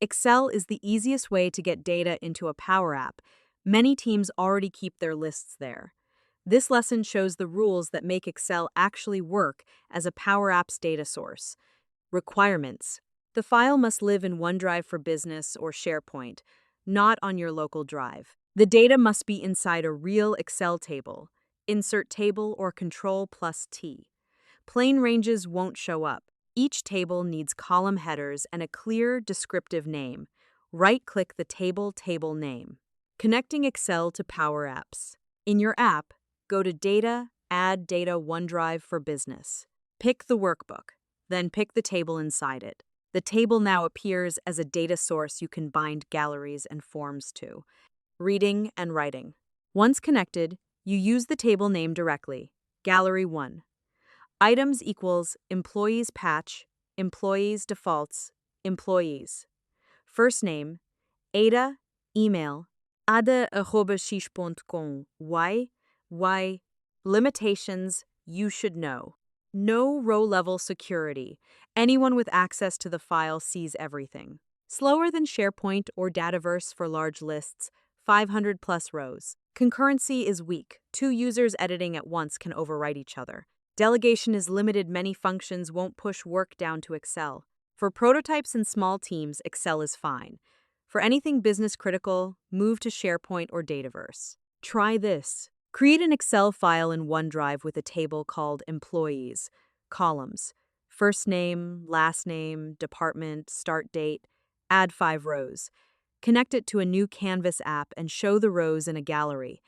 Excel is the easiest way to get data into a Power App. Many teams already keep their lists there. This lesson shows the rules that make Excel actually work as a Power Apps data source. Requirements. The file must live in OneDrive for Business or SharePoint, not on your local drive. The data must be inside a real Excel table. Insert table or Ctrl+T. Plain ranges won't show up. Each table needs column headers and a clear, descriptive name. Right-click the table name. Connecting Excel to Power Apps. In your app, go to Data, Add Data OneDrive for Business. Pick the workbook, then pick the table inside it. The table now appears as a data source you can bind galleries and forms to. Reading and writing. Once connected, you use the table name directly, Gallery 1. Items equals employees patch, employees defaults, employees. First name, Ada, email, ada@x.com. Why? Limitations you should know. No row-level security. Anyone with access to the file sees everything. Slower than SharePoint or Dataverse for large lists, 500 plus rows. Concurrency is weak. 2 users editing at once can overwrite each other. Delegation is limited. Many functions won't push work down to Excel. For prototypes and small teams, Excel is fine. For anything business critical, move to SharePoint or Dataverse. Try this. Create an Excel file in OneDrive with a table called Employees. Columns. First name, last name, department, start date. Add 5 rows. Connect it to a new Canvas app and show the rows in a gallery.